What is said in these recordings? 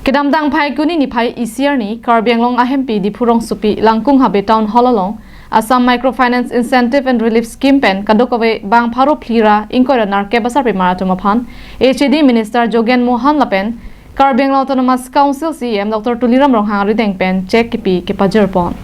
Kedamdang phai kuni ni phai ECR ni Karbi Anglong ahempi di Phurong Supi Langkung Habe Town Hall along Assam Microfinance Incentive and Relief Scheme pen kadokove bang pharo phlira inkora narke basar pe maratuma phan HAD Minister Jogen Mohan Lapen Karbi Anglong Autonomous Council CM Dr Tuliram Ronghang rideng pen check kipi ke pajer pon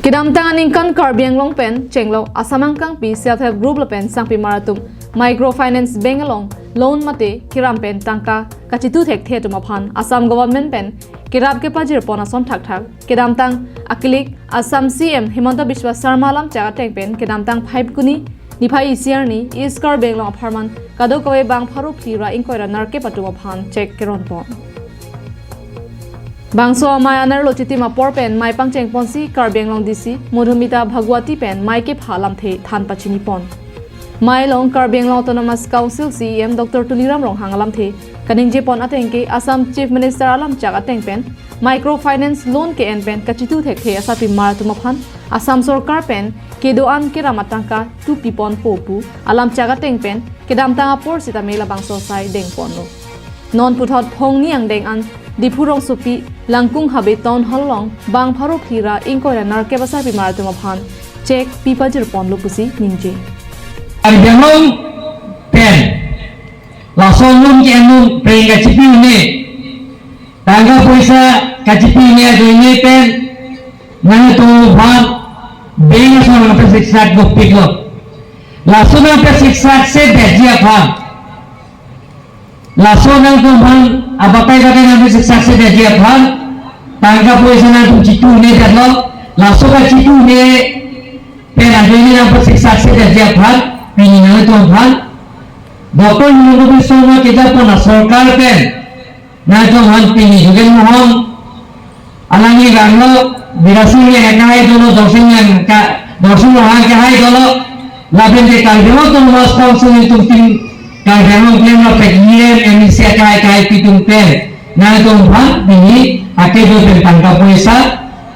Kedamdang aningkan Karbi Anglong pen chenglo Asamangkang pi self help group lapen sangpi maratum Microfinance Bank along loan mate kiram pen tangka kachitu thek the tuma phan Assam government pen kirab ke pajir pona son thak thak kedam tang akilik Assam CM Himanta Biswa Sarma lam chaga tek pen kedam tang 5 kuni ni phai ECR ni iskar bank long apartment kado kowe bang pharu phira inkoira narke patuma phan check keron pon Bangso mai anar lochiti ma por pen mai pangcheng ponsi Karbi Anglong DC Mudhumita Bhagwati pen mai ke phalam the than pachini pon Mai long Karbi Anglong Autonomous Council CM Dr Tuliram Ronghang alam the kaningje pon atengke Assam Chief Minister alam chaga tengpen microfinance loan ke en pen kachitu thekhe asapi maratuma phan Assam Sarkar pen kedoan ke ramatangka tu pipon popu alam chaga tengpen kedam tanga por sita mela bangso sai deng ponno non puthot phong niang deng an di Phurong Supi Langkung Habe Town Hall long bang pharo phira inkoira narke basapi maratuma phan check pipajir pon lupusi ningje Karbi Anglong pen langsung nun ke nun pring kacipi ni tangga puasa kacipi ni ada ini pen nang tu bang beng sama apa siksa gopik lo langsung apa siksa se beji apa langsung nang tu bang apa kata nang siksa se beji apa tangga puasa nang tu citu ni dah langsung kacipi ni pen ada ini apa siksa se beji apa Pini nang itu hal, Dr. Himanta Biswa kita pun Sarkar pen, nang itu hal pini juga mohon, alangi ganglo, birasing yang kahai dulu, dorsing yang kahai dulu, laben de Karbi Anglong Autonomous Council itu tim Karbi Anglong klaim lo pegiem emisi kahai pitung pen, nang itu hal pini ake do pen tangka puasa,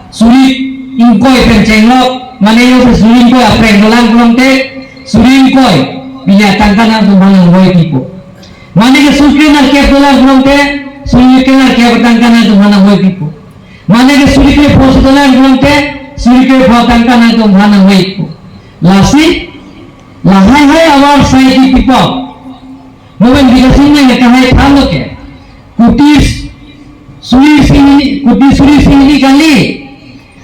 sulit ingkoi pen cenglo, mana yang sulit ingkoi apa yang dolang belum te Surin koi binatang kana tumanang hoy tipo. Mane ke surin na ke dolar gromte surin ke na ke batang kana tumanang hoy tipo. Mane ke surin ke pos dolar gromte surin ke batang kana tumanang hoy tipo. Lasi lahai awar sai tipo. Momen bigasing na kahai thalo ke. Kutis suri sini kali.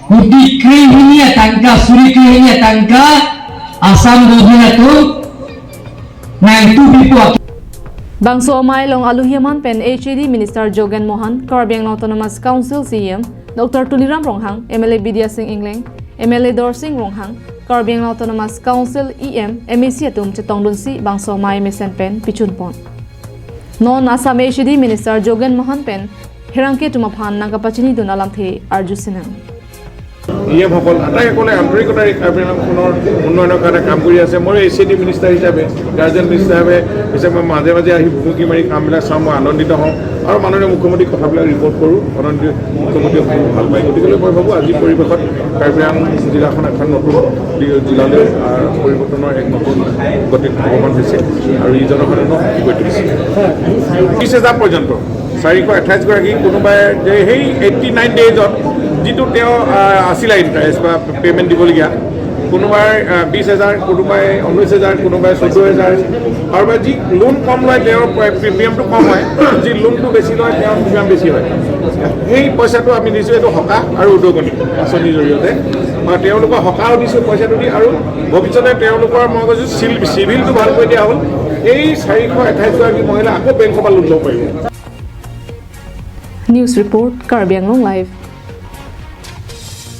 Kuti kri hinia tangka suri kri hinia tangka Assam Godina tu nang tu pipo Bangso mai long aluhiaman pen HAD Minister Jogen Mohan Karbi Anglong Autonomous Council CM Dr Tuliram Ronghang MLA Bidya Singh Ingling MLA Dor Singh Ronghang Karbi Anglong Autonomous Council EM MEC atum chetongdunsi bangso mai mesen pen pichun pon non Assam HAD Minister Jogen Mohan pen hirangke tumaphan nangkapachini dunalam the arjusinang ইয়ে সকল আটাইসকলে আন্তৰিকতাৰে কাৰ্বি আংলঙৰ উন্নয়নৰ কাৰণে কাম কৰি আছে মই HAD মিনিষ্টাৰ হিচাপে গাৰ্জেন মিনিষ্টাৰ হিচাপে মাজে মাজে আহি ভুকি মাৰি কামবিলাক চাওঁ মই আনন্দিত হওঁ আৰু মাননীয় মুখ্যমন্ত্ৰীক কথাবিলাক ৰিপৰ্ট কৰোঁ মাননীয় মুখ্যমন্ত্ৰীয়ে ভাল পায় গতিকে মই ভাবোঁ আজি পৰিৱেশত কাৰ্বি আংলং জিলাখন এখন নতুন জিলালৈ পৰিৱৰ্তনৰ এক নতুন গতিত অৱমান হৈছে আৰু ই জনসাধাৰণক সুখী কৰি তুলিছে 30,000 পৰ্যন্ত 428 গৰাকী কোনোবাই সেই 89 ডেজত যিটো তেওঁ আছিলে ইণ্টাৰেষ্ট বা পে'মেণ্ট দিবলগীয়া কোনোবাই 20,000 কোনোবাই 19,000 কোনোবাই 14,000 আৰু যি লোন কম লয় তেওঁৰ প্ৰিমিয়ামটো কম হয় যি লোনটো বেছি লয় তেওঁৰ প্ৰিমিয়াম বেছি হয় সেই পইচাটো আমি দিছোঁ এইটো সকাহ আৰু উদগনি আঁচনিৰ জৰিয়তে বা তেওঁলোকক সকাহো দিছোঁ পইচাটো দি আৰু ভৱিষ্যতে তেওঁলোকৰ মই কৈছোঁ চিভিলটো ভালকৈ দিয়া হ'ল এই 428 গৰাকী মহিলা আকৌ বেংকৰ পৰা লোন ল'ব পাৰিব News Report Karbi Anglong Live